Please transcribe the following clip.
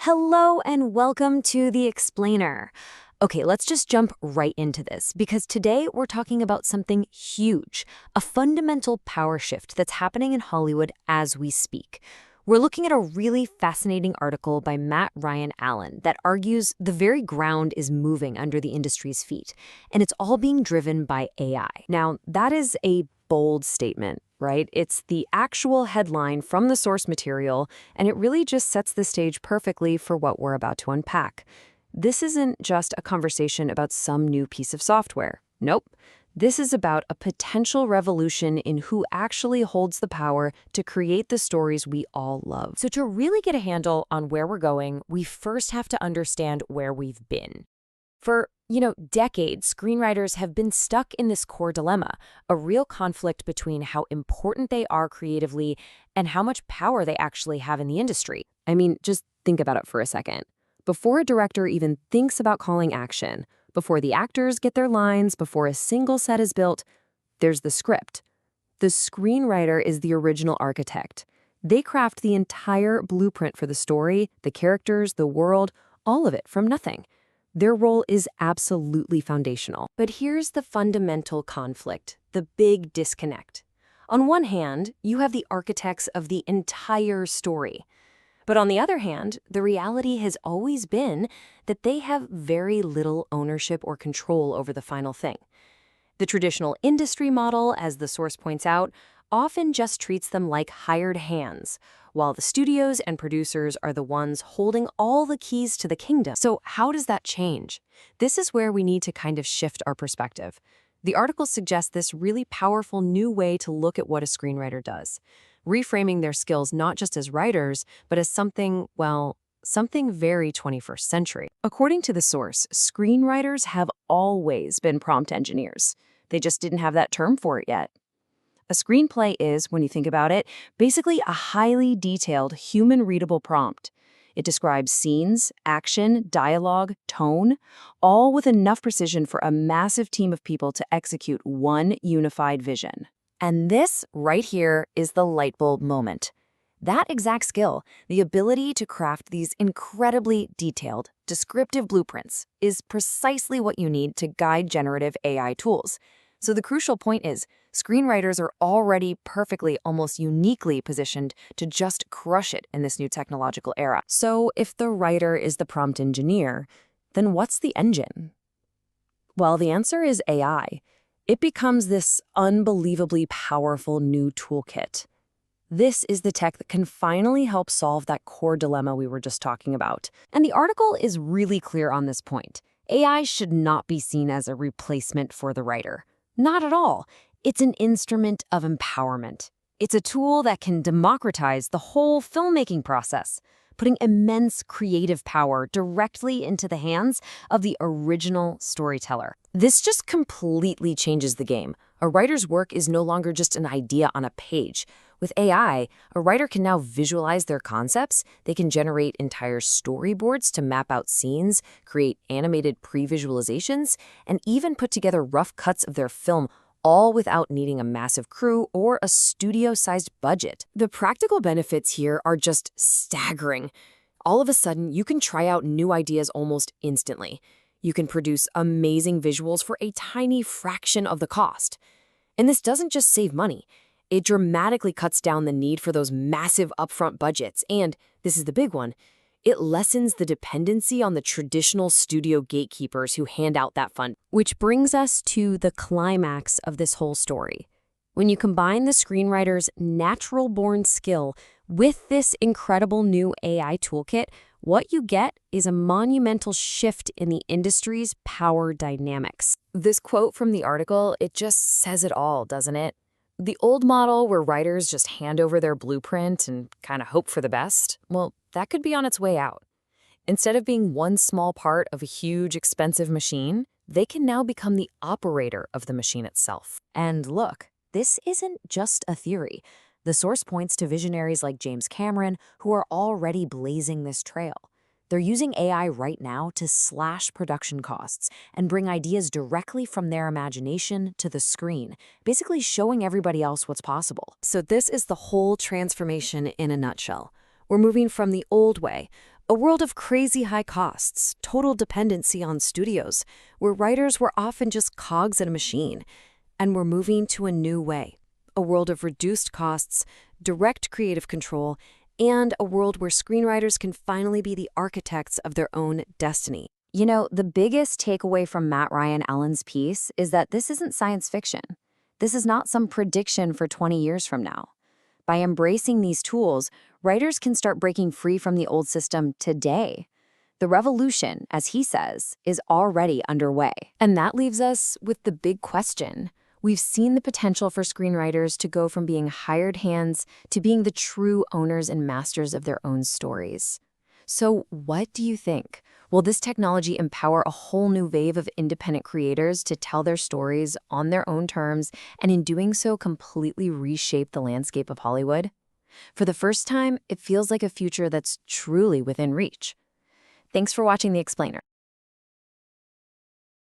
Hello and welcome to The Explainer. Okay, let's just jump right into this because today we're talking about something huge, a fundamental power shift that's happening in Hollywood as we speak. We're looking at a really fascinating article by Matt Ryan Allen that argues the very ground is moving under the industry's feet, and it's all being driven by AI. Now, that is a bold statement, right? It's the actual headline from the source material, and it really just sets the stage perfectly for what we're about to unpack. This isn't just a conversation about some new piece of software. Nope. This is about a potential revolution in who actually holds the power to create the stories we all love. So to really get a handle on where we're going, we first have to understand where we've been. For, decades, screenwriters have been stuck in this core dilemma, a real conflict between how important they are creatively and how much power they actually have in the industry. I mean, just think about it for a second. Before a director even thinks about calling action, before the actors get their lines, before a single set is built, there's the script. The screenwriter is the original architect. They craft the entire blueprint for the story, the characters, the world, all of it from nothing. Their role is absolutely foundational. But here's the fundamental conflict, the big disconnect. On one hand, you have the architects of the entire story. But on the other hand, the reality has always been that they have very little ownership or control over the final thing. The traditional industry model, as the source points out, often just treats them like hired hands, while the studios and producers are the ones holding all the keys to the kingdom. So how does that change? This is where we need to kind of shift our perspective. The article suggests this really powerful new way to look at what a screenwriter does, reframing their skills not just as writers, but as something very 21st century. According to the source, screenwriters have always been prompt engineers. They just didn't have that term for it yet. A screenplay is, when you think about it, basically a highly detailed, human-readable prompt. It describes scenes, action, dialogue, tone, all with enough precision for a massive team of people to execute one unified vision. And this, right here, is the light bulb moment. That exact skill, the ability to craft these incredibly detailed, descriptive blueprints, is precisely what you need to guide generative AI tools. So the crucial point is, screenwriters are already perfectly, almost uniquely positioned to just crush it in this new technological era. So if the writer is the prompt engineer, then what's the engine? Well, the answer is AI. It becomes this unbelievably powerful new toolkit. This is the tech that can finally help solve that core dilemma we were just talking about. And the article is really clear on this point. AI should not be seen as a replacement for the writer. Not at all. It's an instrument of empowerment. It's a tool that can democratize the whole filmmaking process, putting immense creative power directly into the hands of the original storyteller. This just completely changes the game. A writer's work is no longer just an idea on a page. With AI, a writer can now visualize their concepts. They can generate entire storyboards to map out scenes, create animated pre-visualizations, and even put together rough cuts of their film, all without needing a massive crew or a studio-sized budget. The practical benefits here are just staggering. All of a sudden, you can try out new ideas almost instantly. You can produce amazing visuals for a tiny fraction of the cost. And this doesn't just save money. It dramatically cuts down the need for those massive upfront budgets. And, this is the big one, it lessens the dependency on the traditional studio gatekeepers who hand out that fund. Which brings us to the climax of this whole story. When you combine the screenwriter's natural-born skill with this incredible new AI toolkit, what you get is a monumental shift in the industry's power dynamics. This quote from the article, it just says it all, doesn't it? The old model where writers just hand over their blueprint and kind of hope for the best, well, that could be on its way out. Instead of being one small part of a huge, expensive machine, they can now become the operator of the machine itself. And look, this isn't just a theory. The source points to visionaries like James Cameron, who are already blazing this trail. They're using AI right now to slash production costs and bring ideas directly from their imagination to the screen, basically showing everybody else what's possible. So this is the whole transformation in a nutshell. We're moving from the old way, A world of crazy high costs, total dependency on studios, where writers were often just cogs in a machine. And we're moving to a new way. A world of reduced costs, direct creative control, and a world where screenwriters can finally be the architects of their own destiny. You know, the biggest takeaway from Matt Ryan Allen's piece is that this isn't science fiction. This is not some prediction for 20 years from now. By embracing these tools, writers can start breaking free from the old system today. The revolution, as he says, is already underway. And that leaves us with the big question. We've seen the potential for screenwriters to go from being hired hands to being the true owners and masters of their own stories. So what do you think? Will this technology empower a whole new wave of independent creators to tell their stories on their own terms, and in doing so completely reshape the landscape of Hollywood? For the first time, it feels like a future that's truly within reach. Thanks for watching The Explainer.